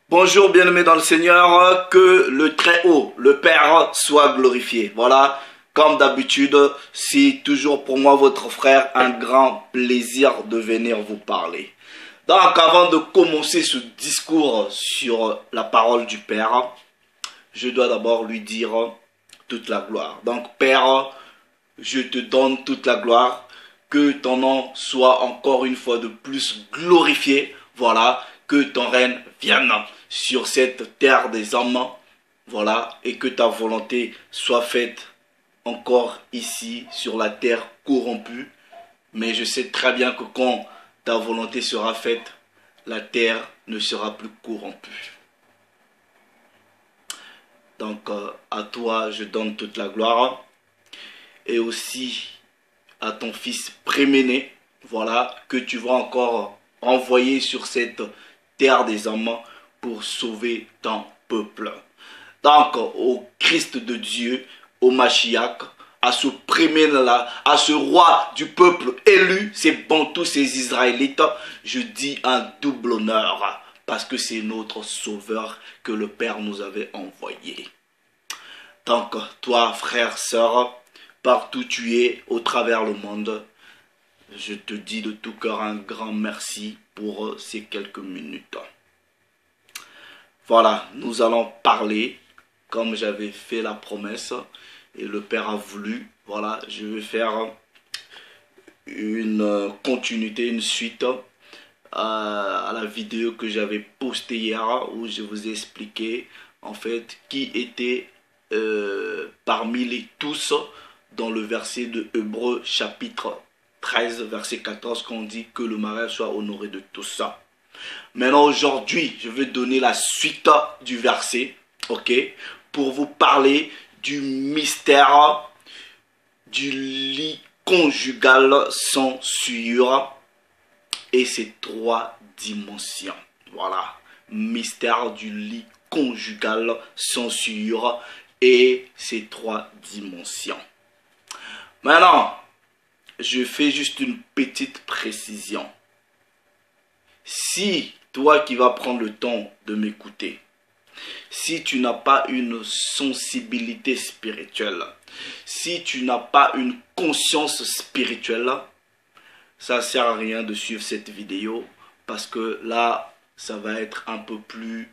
Bonjour bien-aimés dans le Seigneur, que le Très-Haut, le Père, soit glorifié. Voilà, comme d'habitude, c'est toujours pour moi, votre frère, un grand plaisir de venir vous parler. Donc, avant de commencer ce discours sur la parole du Père, je dois d'abord lui dire toute la gloire. Donc, Père, je te donne toute la gloire, que ton nom soit encore une fois de plus glorifié. Voilà, que ton règne vienne sur cette terre des hommes, voilà, et que ta volonté soit faite encore ici sur la terre corrompue. Mais je sais très bien que quand ta volonté sera faite, la terre ne sera plus corrompue. Donc à toi je donne toute la gloire, et aussi à ton fils préméné, voilà, que tu vas encore envoyer sur cette terre des hommes pour sauver ton peuple. Donc au Christ de Dieu, au Mashiach, à ce préméné-là, à ce roi du peuple élu, ces Bantous, ces Israélites, je dis un double honneur, parce que c'est notre sauveur que le Père nous avait envoyé. Donc toi, frère, sœur, partout où tu es, au travers le monde, je te dis de tout cœur un grand merci pour ces quelques minutes. Voilà, nous allons parler, comme j'avais fait la promesse, et le Père a voulu. Voilà, je vais faire une continuité, une suite à la vidéo que j'avais postée hier, où je vous ai expliqué, en fait, qui était parmi les tous, dans le verset de Hébreux chapitre 13, verset 14, qu'on dit que le mariage soit honoré de tout ça. Maintenant, aujourd'hui, je vais donner la suite du verset, ok, pour vous parler du mystère du lit conjugal sans souillure et ses trois dimensions. Voilà, mystère du lit conjugal sans souillure et ses trois dimensions. Maintenant, je fais juste une petite précision. Si toi qui vas prendre le temps de m'écouter, si tu n'as pas une sensibilité spirituelle, si tu n'as pas une conscience spirituelle, ça ne sert à rien de suivre cette vidéo, parce que là, ça va être un peu plus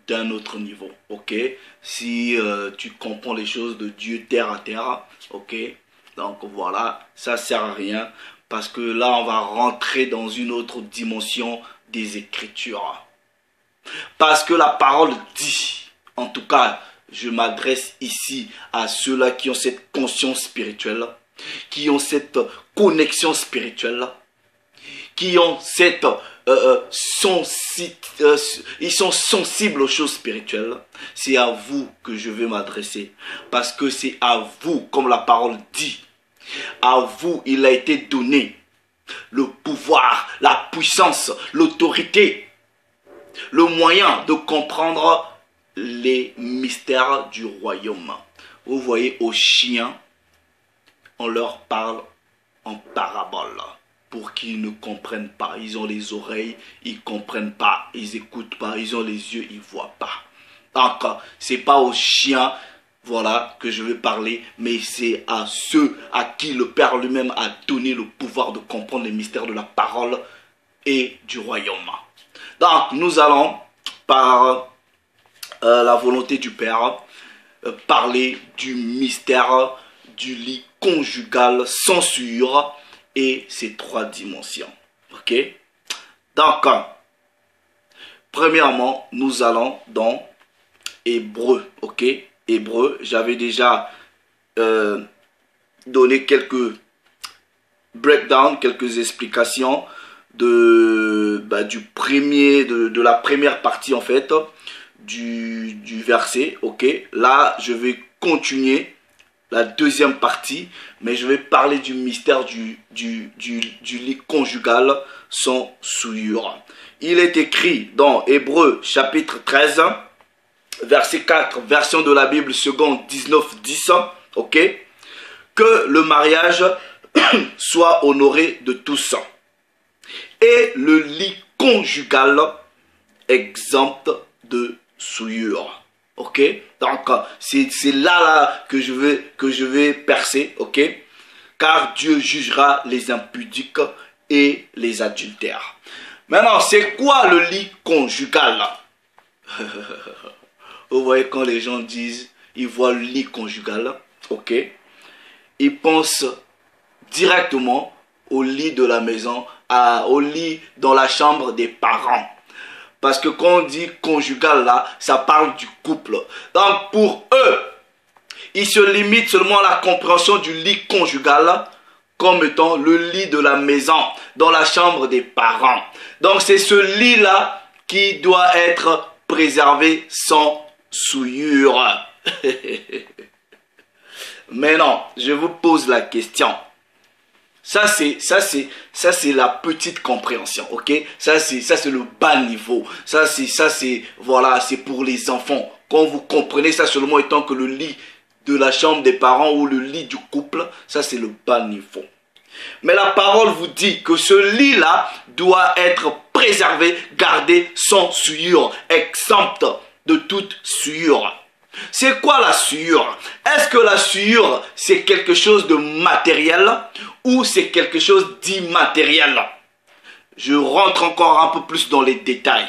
d'un autre niveau, ok? Si tu comprends les choses de Dieu terre à terre, ok? Donc voilà, ça ne sert à rien, parce que là, on va rentrer dans une autre dimension des Écritures. Parce que la parole dit, en tout cas, je m'adresse ici à ceux-là qui ont cette conscience spirituelle, qui ont cette connexion spirituelle, qui ont cette... ils sont sensibles aux choses spirituelles. C'est à vous que je vais m'adresser. Parce que c'est à vous, comme la parole dit, à vous il a été donné le pouvoir, la puissance, l'autorité, le moyen de comprendre les mystères du royaume. Vous voyez, aux chiens, on leur parle en parabole pour qu'ils ne comprennent pas. Ils ont les oreilles, ils ne comprennent pas, ils n'écoutent pas, ils ont les yeux, ils ne voient pas. Donc, ce n'est pas aux chiens, voilà, que je vais parler, mais c'est à ceux à qui le Père lui-même a donné le pouvoir de comprendre les mystères de la parole et du royaume. Donc, nous allons, par la volonté du Père, parler du mystère du lit conjugal sans souillure et ses trois dimensions. Ok? Donc, premièrement, nous allons dans Hébreux. Ok? Hébreux, j'avais déjà donné quelques breakdowns, quelques explications de la première partie en fait du verset. Ok, là je vais continuer la deuxième partie, mais je vais parler du mystère du lit conjugal sans souillure. Il est écrit dans Hébreux chapitre 13, verset 4, version de la Bible seconde 19-10, ok, que le mariage soit honoré de tous et le lit conjugal exempt de souillure. Ok? Donc, c'est là que je vais percer. Ok? Car Dieu jugera les impudiques et les adultères. Maintenant, c'est quoi le lit conjugal là? Vous voyez, quand les gens disent, ils voient le lit conjugal, ok? Ils pensent directement au lit de la maison, au lit dans la chambre des parents. Parce que quand on dit conjugal là, ça parle du couple. Donc pour eux, ils se limitent seulement à la compréhension du lit conjugal comme étant le lit de la maison, dans la chambre des parents. Donc c'est ce lit-là qui doit être préservé sans souillure. Mais non, je vous pose la question. Ça c'est la petite compréhension, ok? Ça c'est le bas niveau. Voilà, c'est pour les enfants. Quand vous comprenez ça seulement étant que le lit de la chambre des parents ou le lit du couple, ça c'est le bas niveau. Mais la parole vous dit que ce lit-là doit être préservé, gardé sans souillure, exempt de toute souillure. C'est quoi la souillure? Est-ce que la souillure, c'est quelque chose de matériel ou c'est quelque chose d'immatériel? Je rentre encore un peu plus dans les détails.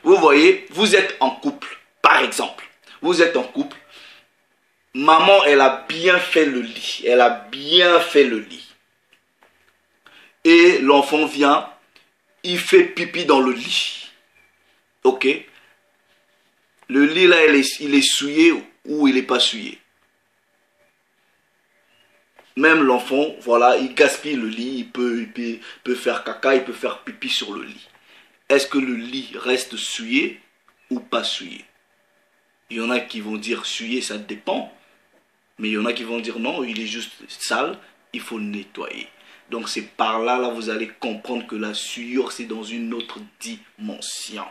Vous voyez, vous êtes en couple, par exemple. Vous êtes en couple. Maman, elle a bien fait le lit. Elle a bien fait le lit. Et l'enfant vient, il fait pipi dans le lit. Ok? Le lit là, il est souillé ou il n'est pas souillé. Même l'enfant, voilà, il gaspille le lit, il peut faire caca, il peut faire pipi sur le lit. Est-ce que le lit reste souillé ou pas souillé? Il y en a qui vont dire souillé, ça dépend. Mais il y en a qui vont dire non, il est juste sale, il faut le nettoyer. Donc c'est par là, vous allez comprendre que la souillure, c'est dans une autre dimension.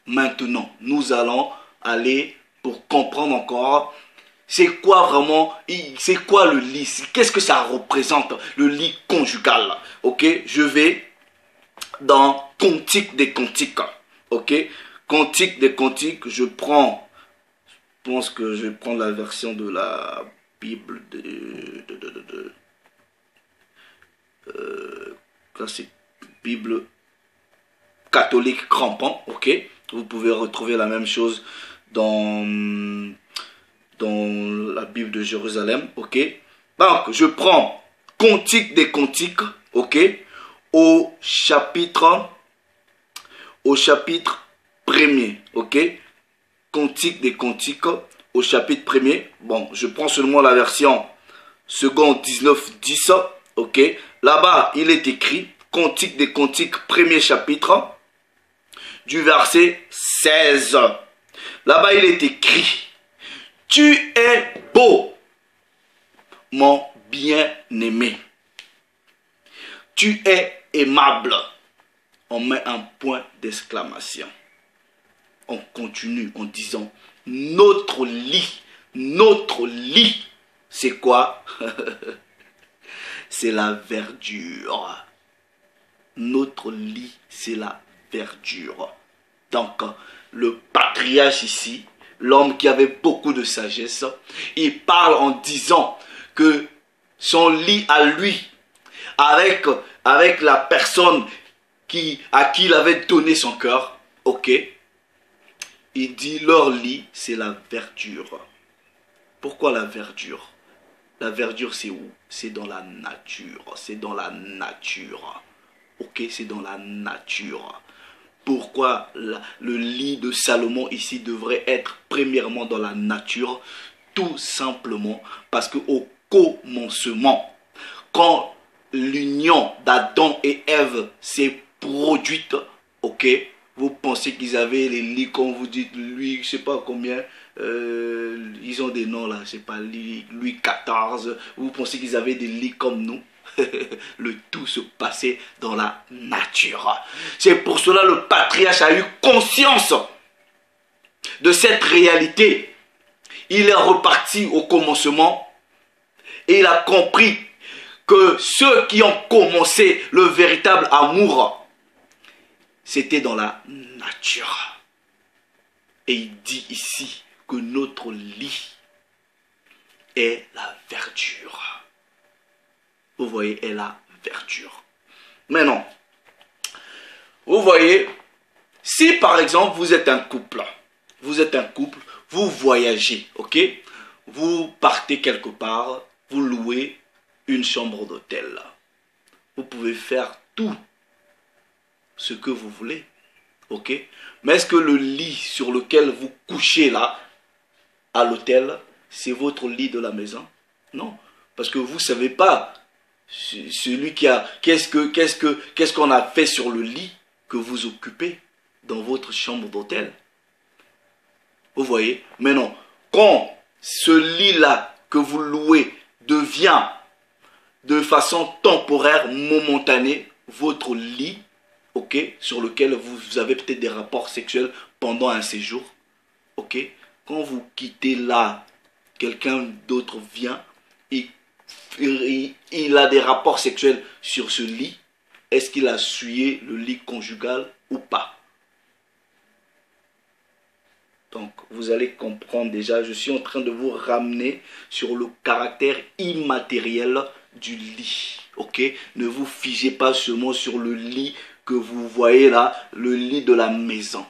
Maintenant, nous allons aller pour comprendre encore, c'est quoi vraiment, c'est quoi le lit, qu'est-ce que ça représente, le lit conjugal. Ok, je vais dans Cantique des Cantiques. Ok, Cantique des Cantiques, je pense que je vais prendre la version de la Bible c'est Bible catholique crampant, ok. Vous pouvez retrouver la même chose dans la Bible de Jérusalem, ok. Donc, je prends Cantique des Cantiques, ok, au chapitre 1er, ok. Cantique des Cantiques au chapitre 1er. Bon, je prends seulement la version seconde 19-10, ok. Là-bas, il est écrit Cantique des Cantiques, premier chapitre, du verset 16. Là-bas, il est écrit: Tu es beau, mon bien-aimé. Tu es aimable. On met un point d'exclamation. On continue en disant: notre lit, c'est quoi? C'est la verdure. Notre lit, c'est la verdure. Donc, le patriarche ici, l'homme qui avait beaucoup de sagesse, il parle en disant que son lit à lui, avec la personne à qui il avait donné son cœur, ok, il dit leur lit, c'est la verdure. Pourquoi la verdure? La verdure, c'est où? C'est dans la nature. C'est dans la nature. Ok, c'est dans la nature. Pourquoi le lit de Salomon ici devrait être premièrement dans la nature? Tout simplement parce qu'au commencement, quand l'union d'Adam et Ève s'est produite, ok, vous pensez qu'ils avaient les lits, comme vous dites, Louis, je sais pas combien, ils ont des noms là, je sais pas, Louis XIV, vous pensez qu'ils avaient des lits comme nous? Le tout se passait dans la nature. C'est pour cela le patriarche a eu conscience de cette réalité. Il est reparti au commencement et il a compris que ceux qui ont commencé le véritable amour, c'était dans la nature. Et il dit ici que notre lit est la verdure. Vous voyez, est la verdure. Maintenant, vous voyez, si par exemple vous êtes un couple, vous voyagez, ok? Vous partez quelque part, vous louez une chambre d'hôtel. Vous pouvez faire tout ce que vous voulez, ok? Mais est-ce que le lit sur lequel vous couchez là, à l'hôtel, c'est votre lit de la maison? Non, parce que vous ne savez pas celui qui a, qu'est-ce qu'on a fait sur le lit que vous occupez dans votre chambre d'hôtel. Vous voyez? Maintenant, quand ce lit-là que vous louez devient de façon temporaire, momentanée, votre lit, ok, sur lequel vous avez peut-être des rapports sexuels pendant un séjour, ok, quand vous quittez là, quelqu'un d'autre vient, il a des rapports sexuels sur ce lit, est-ce qu'il a souillé le lit conjugal ou pas? Donc, vous allez comprendre déjà, je suis en train de vous ramener sur le caractère immatériel du lit. Ok? Ne vous figez pas seulement sur le lit que vous voyez là, le lit de la maison.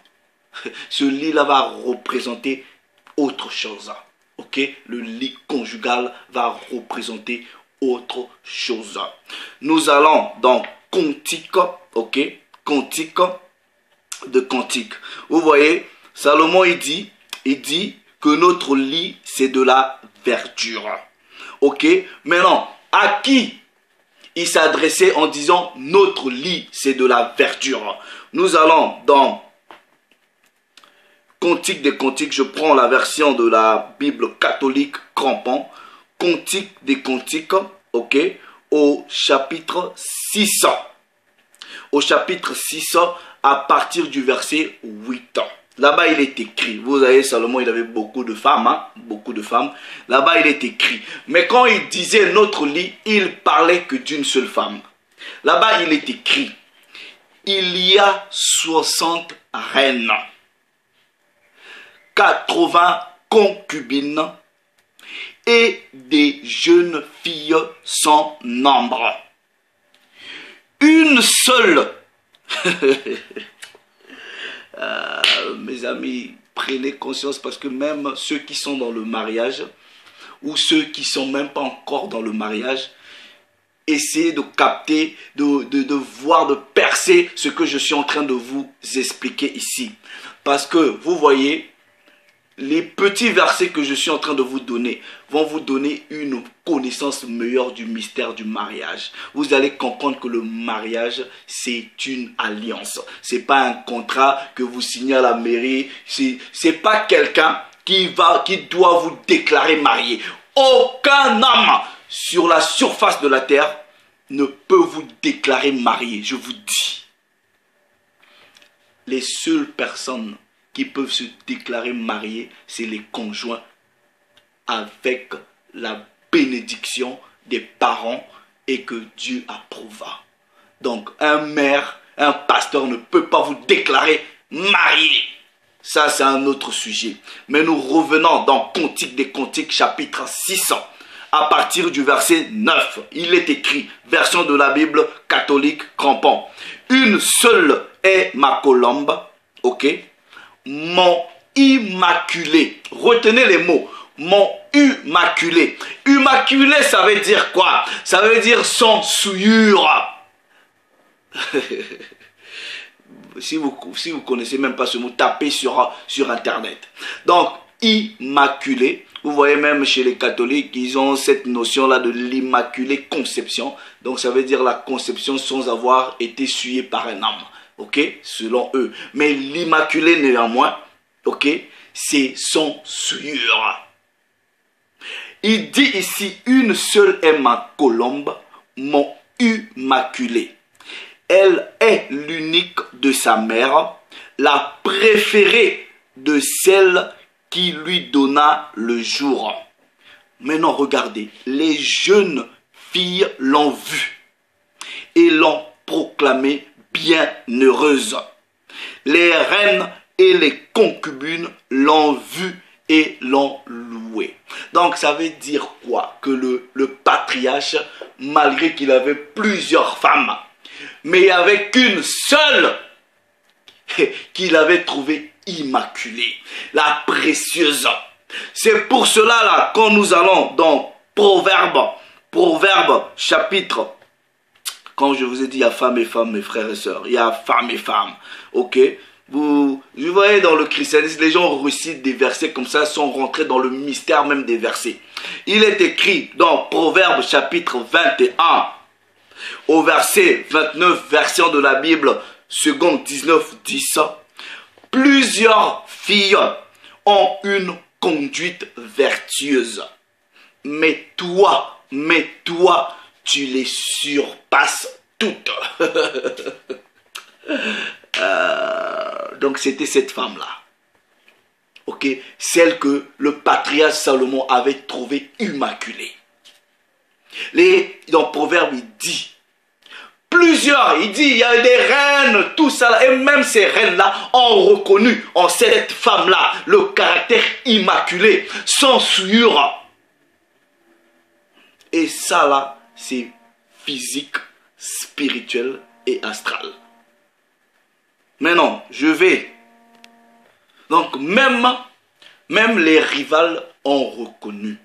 Ce lit-là va représenter autre chose. Ok? Le lit conjugal va représenter autre chose. Nous allons dans Cantique, ok? Cantique de Cantique. Vous voyez, Salomon il dit que notre lit c'est de la verdure. Ok? Maintenant, à qui il s'adressait en disant notre lit c'est de la verdure? Nous allons dans Cantique des Cantiques, je prends la version de la Bible catholique crampon. Cantique des Cantiques, ok? Au chapitre 6. Au chapitre 6, à partir du verset 8. Là-bas, il est écrit. Vous savez, Salomon, il avait beaucoup de femmes. Hein? Beaucoup de femmes. Là-bas, il est écrit. Mais quand il disait notre lit, il parlait que d'une seule femme. Là-bas, il est écrit. Il y a 60 reines, 80 concubines et des jeunes filles sans nombre. Une seule. Mes amis, prenez conscience parce que même ceux qui sont dans le mariage ou ceux qui sont même pas encore dans le mariage, essayez de capter, de voir, de percer ce que je suis en train de vous expliquer ici. Parce que vous voyez, les petits versets que je suis en train de vous donner vont vous donner une connaissance meilleure du mystère du mariage. Vous allez comprendre que le mariage, c'est une alliance. Ce n'est pas un contrat que vous signez à la mairie. Ce n'est pas quelqu'un qui doit vous déclarer marié. Aucun homme sur la surface de la terre ne peut vous déclarer marié, je vous dis. Les seules personnes qui peuvent se déclarer mariés, c'est les conjoints avec la bénédiction des parents et que Dieu approuva. Donc un maire, un pasteur ne peut pas vous déclarer marié. Ça c'est un autre sujet. Mais nous revenons dans Cantique des Cantiques chapitre 6. À partir du verset 9, il est écrit, version de la Bible catholique crampon. Une seule est ma colombe, ok? Mon immaculé. Retenez les mots. Mon immaculé. Immaculé, ça veut dire quoi? Ça veut dire sans souillure. Si vous connaissez même pas ce mot, tapez sur Internet. Donc, immaculé. Vous voyez même chez les catholiques, ils ont cette notion-là de l'immaculée conception. Donc, ça veut dire la conception sans avoir été souillée par un homme. Ok, selon eux. Mais l'immaculé néanmoins, ok, c'est sans souillure. Il dit ici, une seule est ma colombe, mon immaculé. Elle est l'unique de sa mère, la préférée de celle qui lui donna le jour. Maintenant, regardez, les jeunes filles l'ont vue et l'ont proclamée bienheureuse. Les reines et les concubines l'ont vu et l'ont loué. Donc ça veut dire quoi? Que le patriarche, malgré qu'il avait plusieurs femmes, mais il n'y avait qu'une seule qu'il avait trouvée immaculée, la précieuse. C'est pour cela là, quand nous allons dans Proverbe chapitre, comme je vous ai dit, il y a femme et femme, mes frères et sœurs, il y a femme et femme, ok? Vous voyez dans le christianisme, les gens récitent des versets comme ça, sont rentrés dans le mystère même des versets. Il est écrit dans Proverbe chapitre 21, au verset 29, version de la Bible, seconde 19, 10. Plusieurs filles ont une conduite vertueuse. Mais toi, tu les surpasses toutes. Donc c'était cette femme-là. Ok, celle que le patriarche Salomon avait trouvée immaculée. Dans Proverbe, il dit, il y a des reines, tout ça là, et même ces reines-là ont reconnu en cette femme-là le caractère immaculé, sans souillure. Et ça là, c'est physique, spirituel et astral. Maintenant, je vais. Donc, même les rivales ont reconnu.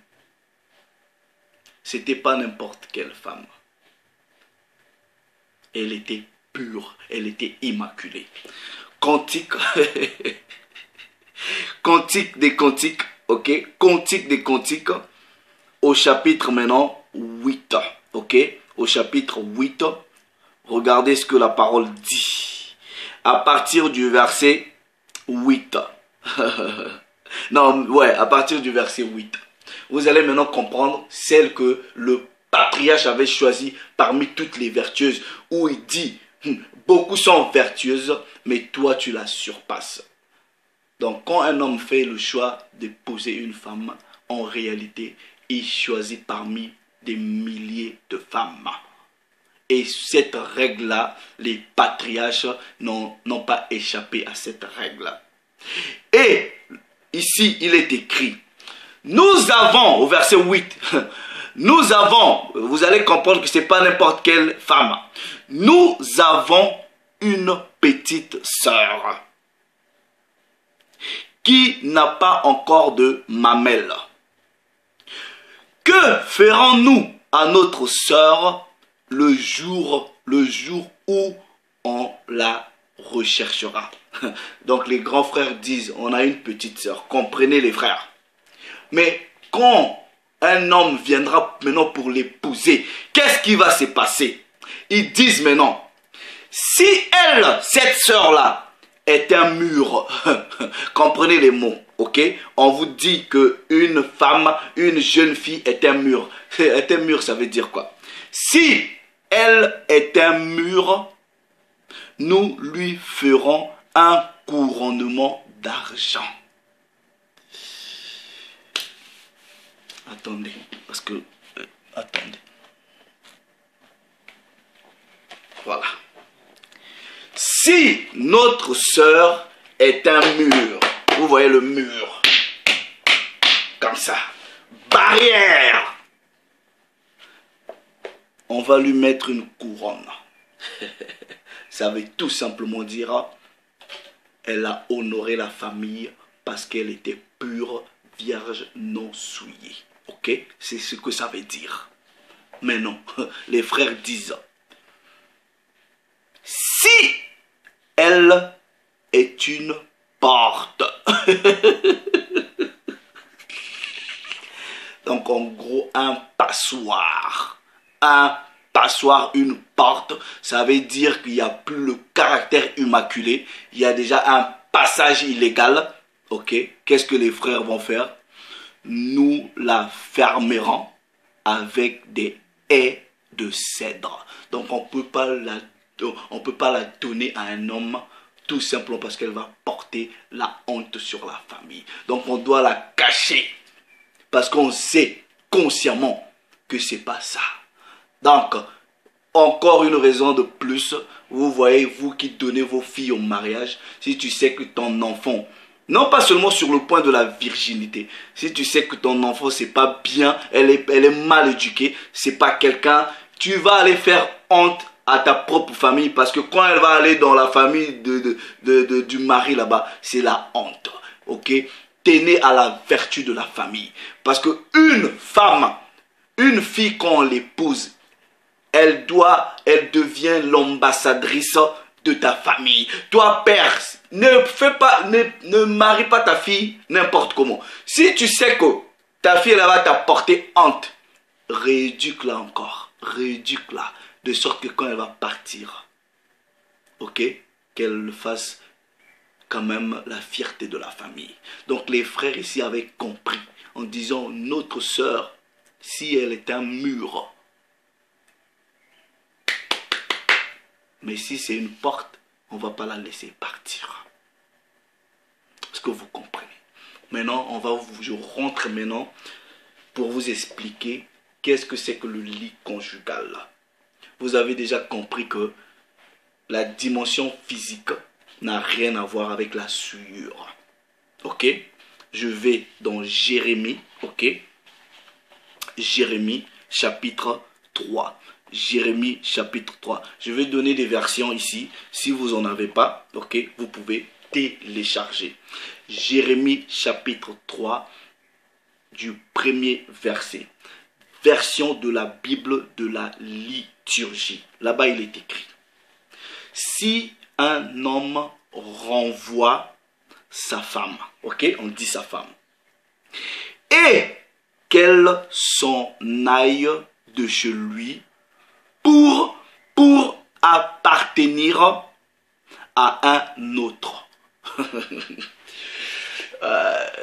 C'était pas n'importe quelle femme. Elle était pure, elle était immaculée. Cantique, cantique des cantiques, ok? Cantique des cantiques, au chapitre maintenant 8, ok? Au chapitre 8, regardez ce que la parole dit. À partir du verset 8. Non, ouais, à partir du verset 8. Vous allez maintenant comprendre celle que le patriarche avait choisie parmi toutes les vertueuses. Où il dit, beaucoup sont vertueuses, mais toi tu la surpasses. Donc quand un homme fait le choix d'épouser une femme, en réalité, il choisit parmi des milliers de femmes. Et cette règle-là, les patriarches n'ont pas échappé à cette règle. Et ici, il est écrit, nous avons, au verset 8, nous avons, vous allez comprendre que ce n'est pas n'importe quelle femme, nous avons une petite sœur qui n'a pas encore de mamelle. Que ferons-nous à notre sœur le jour où on la recherchera? Donc les grands frères disent, on a une petite sœur, comprenez les frères. Mais quand un homme viendra maintenant pour l'épouser, qu'est-ce qui va se passer? Ils disent maintenant, si elle, cette sœur-là, est un mur, comprenez les mots, ok? On vous dit qu'une femme, une jeune fille est un mur. Est un mur, ça veut dire quoi? Si elle est un mur, nous lui ferons un couronnement d'argent. Attendez, parce que... attendez. Voilà. Si notre sœur est un mur, vous voyez le mur, comme ça, barrière, on va lui mettre une couronne. Ça veut tout simplement dire, elle a honoré la famille parce qu'elle était pure, vierge, non souillée. Ok? C'est ce que ça veut dire. Mais non, les frères disent, si elle est une porte. Donc en gros, un passoire. Un passoire, une porte, ça veut dire qu'il n'y a plus le caractère immaculé. Il y a déjà un passage illégal. Ok? Qu'est-ce que les frères vont faire? Nous la fermerons avec des haies de cèdre. Donc on peut pas la donner à un homme tout simplement parce qu'elle va porter la honte sur la famille. Donc on doit la cacher parce qu'on sait consciemment que c'est pas ça. Donc encore une raison de plus. Vous voyez, vous qui donnez vos filles au mariage, si tu sais que ton enfant, non pas seulement sur le point de la virginité, si tu sais que ton enfant c'est pas bien, elle est mal éduquée, c'est pas quelqu'un, tu vas aller faire honte à ta propre famille, parce que quand elle va aller dans la famille du mari là-bas, c'est la honte. Ok? T'es né à la vertu de la famille. Parce que une femme, une fille quand on l'épouse, elle devient l'ambassadrice de ta famille. Toi, père, ne marie pas ta fille n'importe comment. Si tu sais que ta fille là va t'apporter honte, rééduque-la encore. Rééduque-la. De sorte que quand elle va partir, ok, qu'elle fasse quand même la fierté de la famille. Donc les frères ici avaient compris en disant notre sœur, si elle est un mur, mais si c'est une porte, on ne va pas la laisser partir. Est-ce que vous comprenez? Maintenant, je rentre maintenant pour vous expliquer qu'est-ce que c'est que le lit conjugal. Vous avez déjà compris que la dimension physique n'a rien à voir avec la souillure. Ok? Je vais dans Jérémie. Ok? Jérémie chapitre 3. Jérémie chapitre 3. Je vais donner des versions ici. Si vous n'en avez pas, ok, vous pouvez télécharger. Jérémie chapitre 3 du premier verset. Version de la Bible de la liturgie. Là-bas, il est écrit. Si un homme renvoie sa femme, ok, on dit sa femme, et qu'elle s'en aille de chez lui pour appartenir à un autre.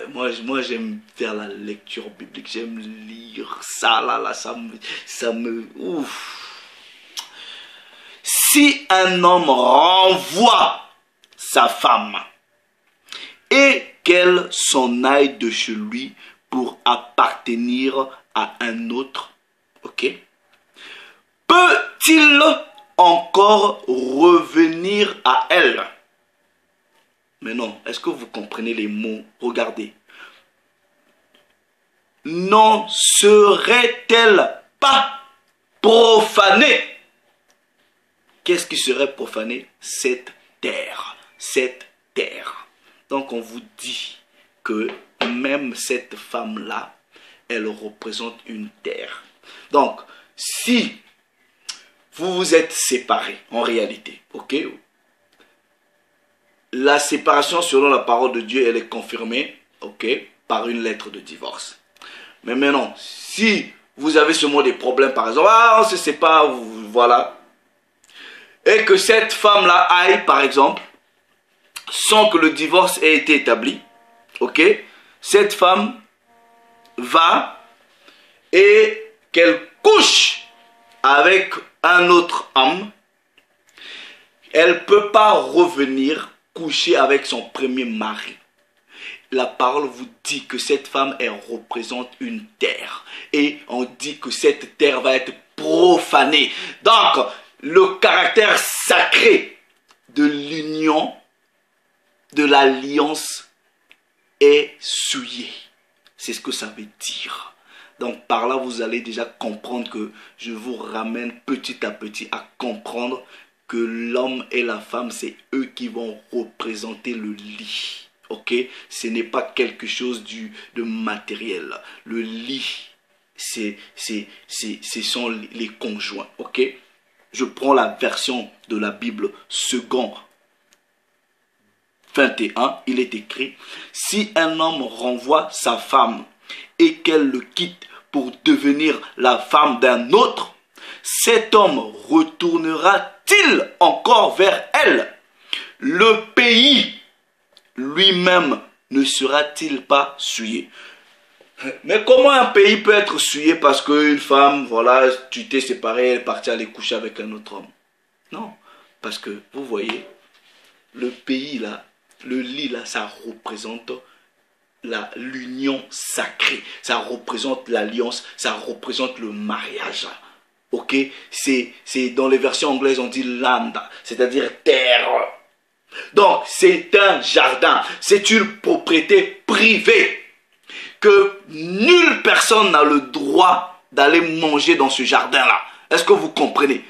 Moi j'aime faire la lecture biblique, j'aime lire ça là, ça me ouf. Si un homme renvoie sa femme et qu'elle s'en aille de chez lui pour appartenir à un autre, ok, peut-il encore revenir à elle? Mais non, est-ce que vous comprenez les mots? Regardez. N'en serait-elle pas profanée? Qu'est-ce qui serait profané? Cette terre. Cette terre. Donc on vous dit que même cette femme-là, elle représente une terre. Donc, si vous vous êtes séparés, en réalité, ok? La séparation selon la parole de Dieu, elle est confirmée, ok, par une lettre de divorce. Mais maintenant, si vous avez seulement des problèmes, par exemple, ah, on se sépare, voilà, et que cette femme-là aille, par exemple, sans que le divorce ait été établi, ok, cette femme va et qu'elle couche avec un autre homme, elle ne peut pas revenir coucher avec son premier mari. La parole vous dit que cette femme, elle représente une terre. Et on dit que cette terre va être profanée. Donc, le caractère sacré de l'union, de l'alliance est souillé. C'est ce que ça veut dire. Donc, par là, vous allez déjà comprendre que je vous ramène petit à petit à comprendre que l'homme et la femme, c'est eux qui vont représenter le lit. Ok? Ce n'est pas quelque chose de matériel. Le lit, ce sont les conjoints. Ok? Je prends la version de la Bible second 21. Il est écrit, si un homme renvoie sa femme et qu'elle le quitte pour devenir la femme d'un autre, cet homme retournera-t-il encore vers elle? Le pays lui-même ne sera-t-il pas souillé? Mais comment un pays peut être souillé parce qu'une femme, voilà, tu t'es séparé, elle est partie aller coucher avec un autre homme? Non, parce que vous voyez, le pays là, le lit là, ça représente l'union sacrée, ça représente l'alliance, ça représente le mariage. Ok, c'est dans les versions anglaises on dit land, c'est-à-dire terre. Donc c'est un jardin, c'est une propriété privée que nulle personne n'a le droit d'aller manger dans ce jardin-là. Est-ce que vous comprenez?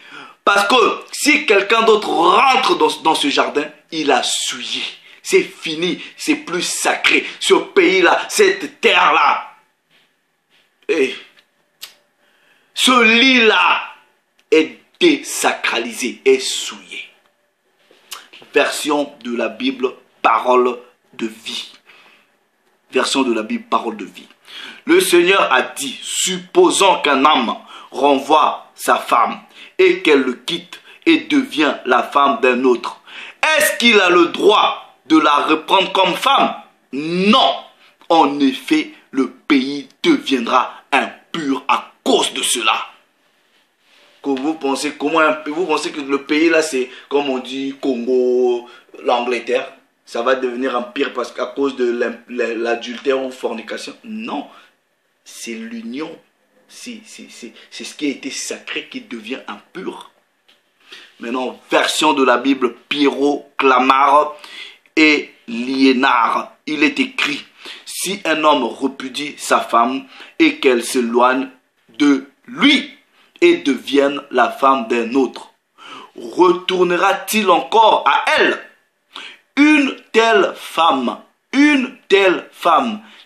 Parce que si quelqu'un d'autre rentre dans ce jardin, il a souillé. C'est fini, c'est plus sacré. Ce pays-là, cette terre-là. Et ce lit-là est désacralisé, est souillé. Version de la Bible, parole de vie. Version de la Bible, parole de vie. Le Seigneur a dit, supposons qu'un homme renvoie sa femme et qu'elle le quitte et devient la femme d'un autre. Est-ce qu'il a le droit de la reprendre comme femme? Non. En effet, le pays deviendra impur à cause de cela. Vous pensez que le pays là, c'est comme on dit Congo, l'Angleterre, ça va devenir empire parce qu'à cause de l'adultère ou fornication? Non, c'est l'union, c'est ce qui a été sacré qui devient impur. Maintenant, version de la Bible, Pierrot, Clamart et Liénard, il est écrit: si un homme repudie sa femme et qu'elle s'éloigne de lui et devienne la femme d'un autre, retournera-t-il encore à elle? Une telle femme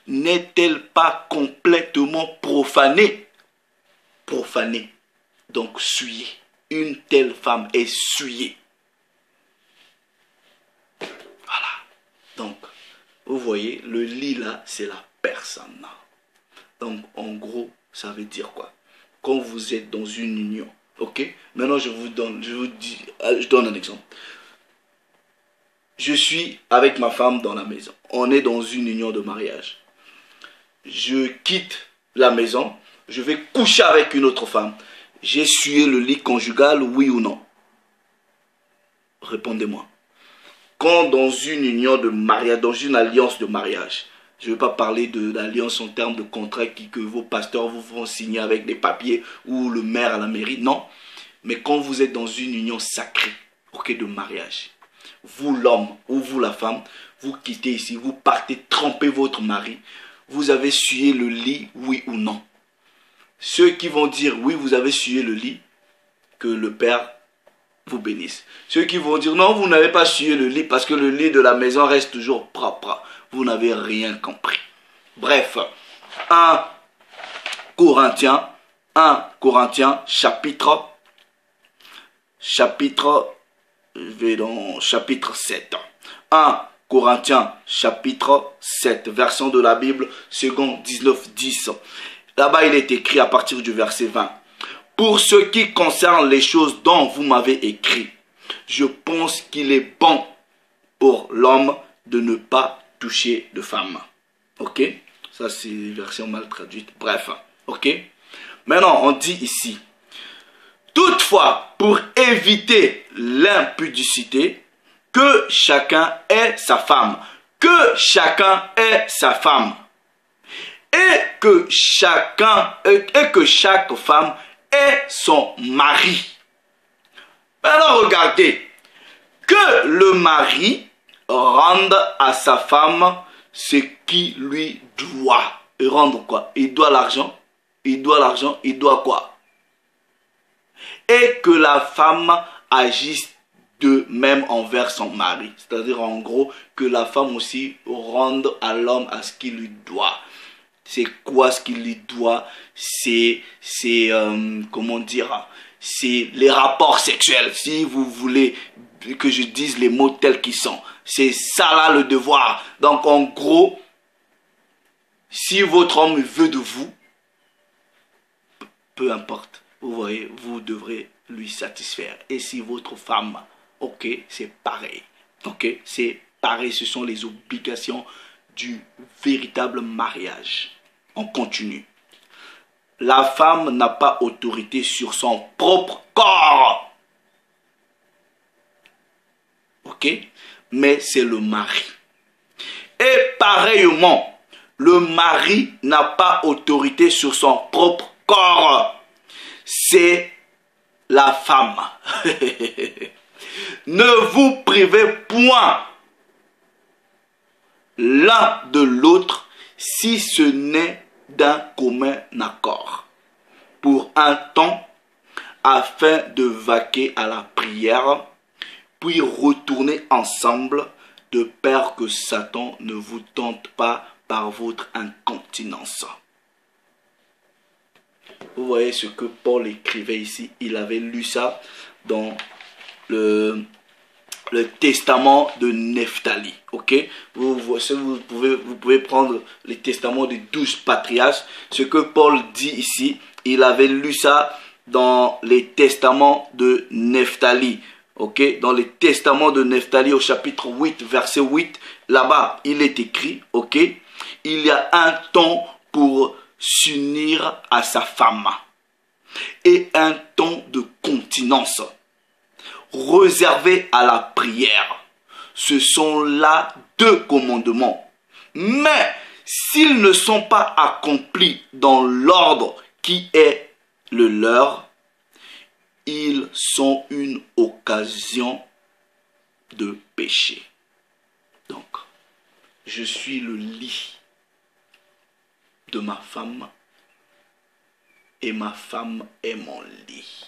n'est-elle pas complètement profanée? Profanée, donc souillée. Une telle femme est souillée. Voilà. Donc, vous voyez, le lit là, c'est la personne. Donc, en gros, ça veut dire quoi? Quand vous êtes dans une union, ok? Maintenant, je donne un exemple. Je suis avec ma femme dans la maison. On est dans une union de mariage. Je quitte la maison. Je vais coucher avec une autre femme. J'ai essuyé le lit conjugal, oui ou non? Répondez-moi. Quand dans une union de mariage, dans une alliance de mariage, je ne vais pas parler de l'alliance en termes de contrat que vos pasteurs vous font signer avec des papiers ou le maire à la mairie, non. Mais quand vous êtes dans une union sacrée, ok, de mariage, vous l'homme ou vous la femme, vous quittez ici, vous partez tremper votre mari, vous avez essuyé le lit, oui ou non? Ceux qui vont dire oui, vous avez essuyé le lit, que le Père vous bénisse. Ceux qui vont dire non, vous n'avez pas essuyé le lit parce que le lit de la maison reste toujours propre. Vous n'avez rien compris. Bref, 1 Corinthiens chapitre, je vais dans chapitre 7. 1 Corinthiens chapitre 7, version de la Bible, second 19-10. Là-bas, il est écrit à partir du verset 20. Pour ce qui concerne les choses dont vous m'avez écrit, je pense qu'il est bon pour l'homme de ne pas toucher de femme. Ok? Ça, c'est une version mal traduite. Bref. Ok? Maintenant, on dit ici: toutefois, pour éviter l'impudicité, que chacun ait sa femme. Que chacun ait sa femme. Et que chaque femme ait son mari. Maintenant, regardez. Que le mari rende à sa femme ce qui lui doit. Et rendre quoi? Il doit l'argent. Il doit l'argent. Il doit quoi? Et que la femme agisse de même envers son mari. C'est-à-dire en gros que la femme aussi rende à l'homme à ce qu'il lui doit. C'est quoi ce qu'il lui doit? C'est comment dire? C'est les rapports sexuels. Si vous voulez que je dise les mots tels qu'ils sont. C'est ça là le devoir. Donc en gros, si votre homme veut de vous, peu importe, vous voyez, vous devrez lui satisfaire. Et si votre femme, ok, c'est pareil. Ok, c'est pareil, ce sont les obligations du véritable mariage. On continue. La femme n'a pas autorité sur son propre corps. Ok? Mais c'est le mari. Et pareillement, le mari n'a pas autorité sur son propre corps. C'est la femme. Ne vous privez point l'un de l'autre si ce n'est d'un commun accord, pour un temps, afin de vaquer à la prière, puis retourner ensemble, de peur que Satan ne vous tente pas par votre incontinence. Vous voyez ce que Paul écrivait ici. Il avait lu ça dans le testament de Nephtali. Ok, vous pouvez prendre les testaments des 12 patriarches. Ce que Paul dit ici, il avait lu ça dans les testaments de Nephtali. Ok, dans les testaments de Nephtali au chapitre 8, verset 8, là-bas, il est écrit, ok, il y a un temps pour s'unir à sa femme et un temps de continence réservé à la prière. Ce sont là 2 commandements. Mais s'ils ne sont pas accomplis dans l'ordre qui est le leur, ils sont une occasion de péché. Donc, je suis le lit de ma femme et ma femme est mon lit.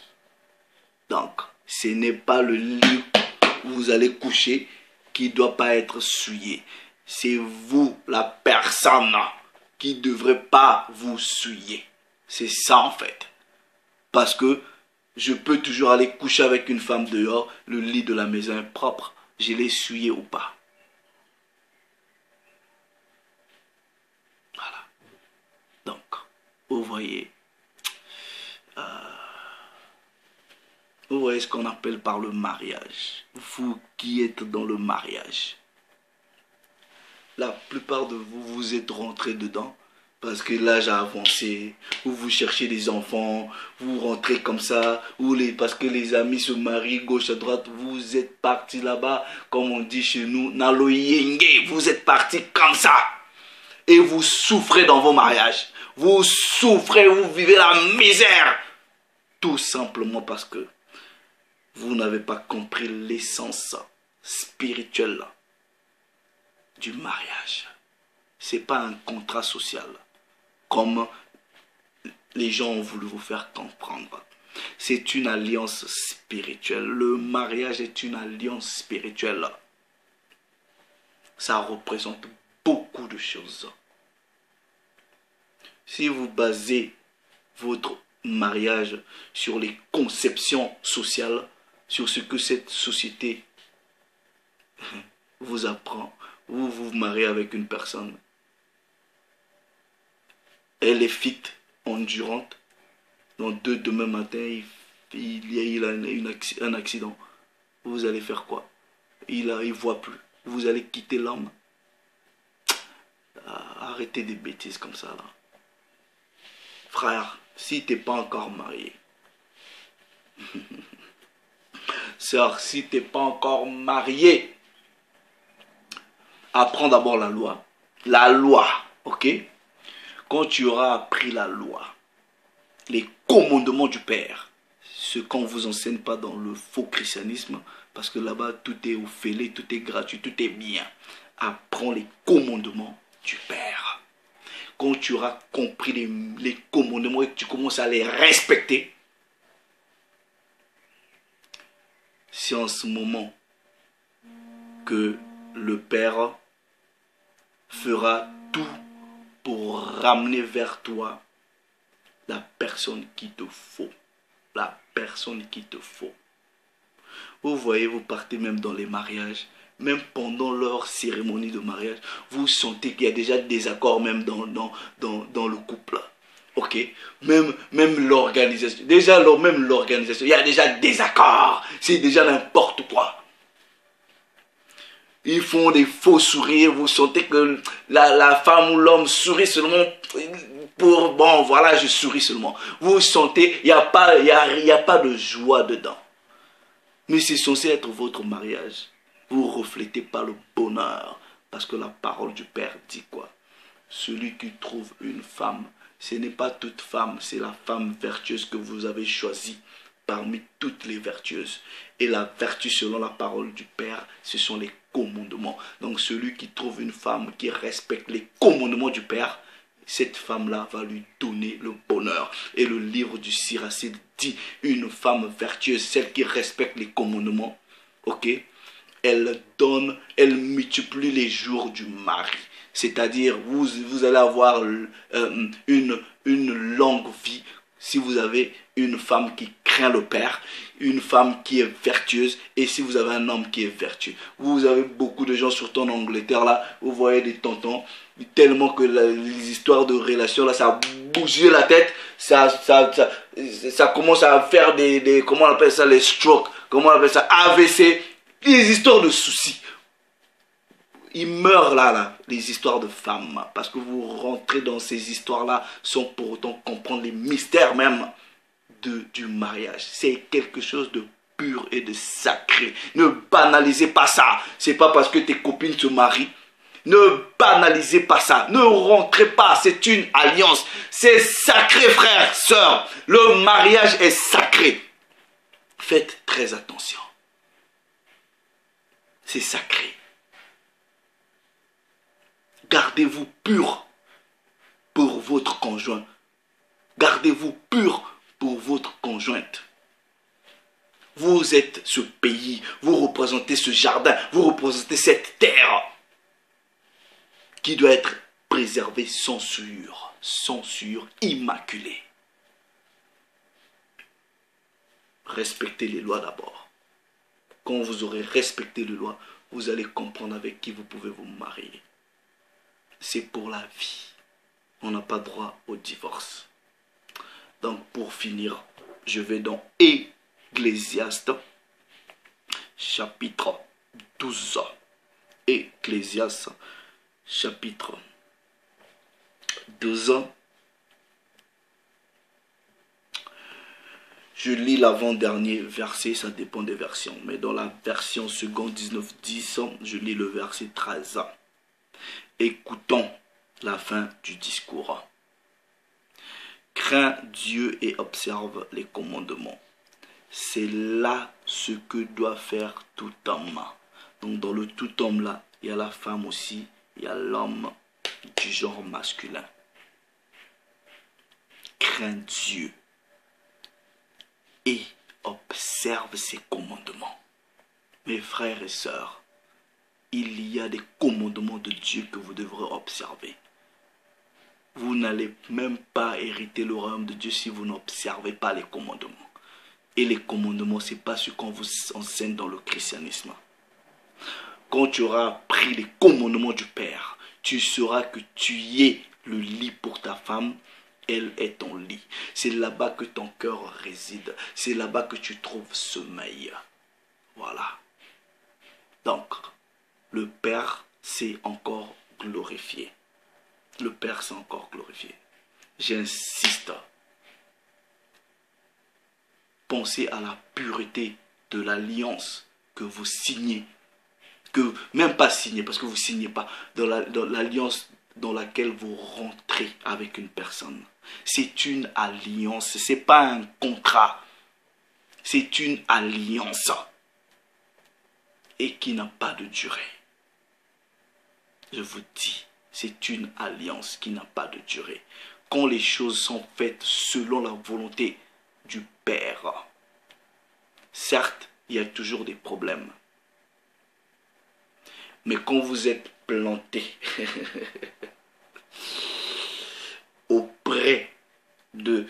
Donc, ce n'est pas le lit où vous allez coucher qui ne doit pas être souillé. C'est vous, la personne, qui ne devrait pas vous souiller. C'est ça en fait. Parce que je peux toujours aller coucher avec une femme dehors, le lit de la maison est propre. Je l'ai souillé ou pas. Voilà. Donc, vous voyez, ce qu'on appelle par le mariage. Vous qui êtes dans le mariage, la plupart de vous, vous êtes rentrés dedans parce que l'âge a avancé, ou vous cherchez des enfants, vous rentrez comme ça, ou parce que les amis se marient gauche à droite, vous êtes partis là-bas, comme on dit chez nous, naloyenge, vous êtes partis comme ça. Et vous souffrez dans vos mariages. Vous souffrez, vous vivez la misère. Tout simplement parce que vous n'avez pas compris l'essence spirituelle du mariage. Ce n'est pas un contrat social, comme les gens ont voulu vous faire comprendre. C'est une alliance spirituelle. Le mariage est une alliance spirituelle. Ça représente beaucoup de choses. Si vous basez votre mariage sur les conceptions sociales, sur ce que cette société vous apprend, vous vous mariez avec une personne, elle est fit, endurante, donc demain matin, il a un accident, vous allez faire quoi? Il ne voit plus, vous allez quitter l'homme. Arrêtez des bêtises comme ça là. Frère, si tu n'es pas encore marié, sœur, si tu n'es pas encore marié, apprends d'abord la loi. La loi, ok? Quand tu auras appris la loi, les commandements du Père, ce qu'on ne vous enseigne pas dans le faux christianisme, parce que là-bas, tout est offert, tout est gratuit, tout est bien. Apprends les commandements du Père. Quand tu auras compris les commandements et que tu commences à les respecter, c'est en ce moment que le Père fera tout pour ramener vers toi la personne qu'il te faut. La personne qu'il te faut. Vous voyez, vous partez même dans les mariages, même pendant leur cérémonie de mariage, vous sentez qu'il y a déjà des accords même dans le couple. Ok, même l'organisation, déjà même l'organisation, il y a déjà des accords, c'est déjà n'importe quoi. Ils font des faux sourires, vous sentez que la femme ou l'homme sourit seulement pour, bon voilà, je souris seulement. Vous sentez, il n'y a pas de joie dedans. Mais c'est censé être votre mariage. Vous ne reflétez pas le bonheur. Parce que la parole du Père dit quoi? Celui qui trouve une femme, ce n'est pas toute femme, c'est la femme vertueuse que vous avez choisie parmi toutes les vertueuses. Et la vertu selon la parole du Père, ce sont les commandements. Donc celui qui trouve une femme qui respecte les commandements du Père, cette femme-là va lui donner le bonheur. Et le livre du Siracide dit, une femme vertueuse, celle qui respecte les commandements, ok, elle donne, elle multiplie les jours du mari. C'est-à-dire, vous allez avoir une longue vie si vous avez une femme qui craint le Père, une femme qui est vertueuse, et si vous avez un homme qui est vertueux. Vous avez beaucoup de gens, surtout en Angleterre, là, vous voyez des tontons, tellement que les histoires de relations, là, ça a bougé la tête, ça commence à faire comment on appelle ça, les strokes, comment on appelle ça, AVC, des histoires de soucis. Ils meurent là, les histoires de femmes, parce que vous rentrez dans ces histoires-là sans pour autant comprendre les mystères même du mariage. C'est quelque chose de pur et de sacré. Ne banalisez pas ça. C'est pas parce que tes copines se marient. Ne banalisez pas ça. Ne rentrez pas. C'est une alliance. C'est sacré, frères, sœurs. Le mariage est sacré. Faites très attention. C'est sacré. Gardez-vous pur pour votre conjoint. Gardez-vous pur pour votre conjointe. Vous êtes ce pays, vous représentez ce jardin, vous représentez cette terre qui doit être préservée sans souillure, immaculée. Respectez les lois d'abord. Quand vous aurez respecté les lois, vous allez comprendre avec qui vous pouvez vous marier. C'est pour la vie. On n'a pas droit au divorce. Donc pour finir, je vais dans Ecclésiaste, chapitre 12. Ecclésiaste, chapitre 12. Je lis l'avant-dernier verset, ça dépend des versions. Mais dans la version seconde 19.10, je lis le verset 13. Écoutons la fin du discours. Crains Dieu et observe les commandements. C'est là ce que doit faire tout homme. Donc dans le tout homme là, il y a la femme aussi, il y a l'homme du genre masculin. Crains Dieu et observe ses commandements. Mes frères et sœurs, il y a des commandements de Dieu que vous devrez observer. Vous n'allez même pas hériter le royaume de Dieu si vous n'observez pas les commandements. Et les commandements, ce n'est pas ce qu'on vous enseigne dans le christianisme. Quand tu auras appris les commandements du Père, tu sauras que tu es le lit pour ta femme, elle est ton lit. C'est là-bas que ton cœur réside. C'est là-bas que tu trouves sommeil. Voilà. Donc, le Père s'est encore glorifié. Le Père s'est encore glorifié. J'insiste. Pensez à la pureté de l'alliance que vous signez. Que, même pas signer, parce que vous ne signez pas. Dans l'alliance dans laquelle vous rentrez avec une personne. C'est une alliance. Ce n'est pas un contrat. C'est une alliance. Et qui n'a pas de durée. Je vous dis, c'est une alliance qui n'a pas de durée. Quand les choses sont faites selon la volonté du Père, certes, il y a toujours des problèmes. Mais quand vous êtes planté auprès de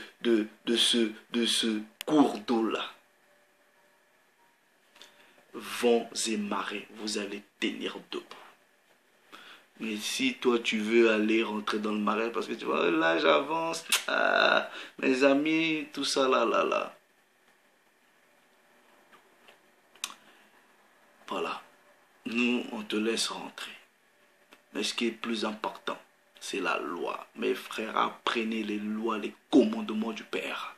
ce cours d'eau-là, vents et marées, vous allez tenir debout. Mais si toi tu veux aller rentrer dans le marais parce que tu vois, là j'avance, mes amis, tout ça là. Voilà, nous on te laisse rentrer. Mais ce qui est plus important, c'est la loi. Mes frères, apprenez les lois, les commandements du Père.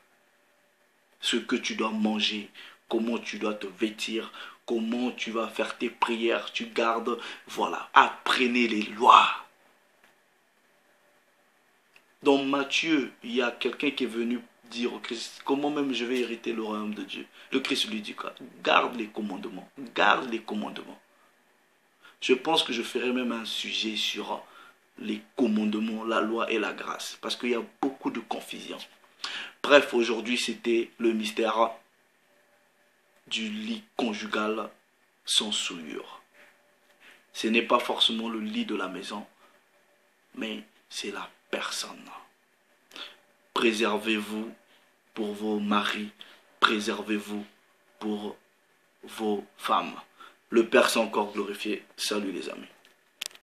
Ce que tu dois manger, comment tu dois te vêtir, comment tu vas faire tes prières, tu gardes, voilà, apprenez les lois. Dans Matthieu, il y a quelqu'un qui est venu dire au Christ, comment même je vais hériter le royaume de Dieu? Le Christ lui dit quoi? Garde les commandements. Garde les commandements. Je pense que je ferai même un sujet sur les commandements, la loi et la grâce. Parce qu'il y a beaucoup de confusion. Bref, aujourd'hui, c'était le mystère du lit conjugal sans souillure. Ce n'est pas forcément le lit de la maison, mais c'est la personne. Préservez-vous pour vos maris, préservez-vous pour vos femmes. Le Père s'est encore glorifié. Salut les amis.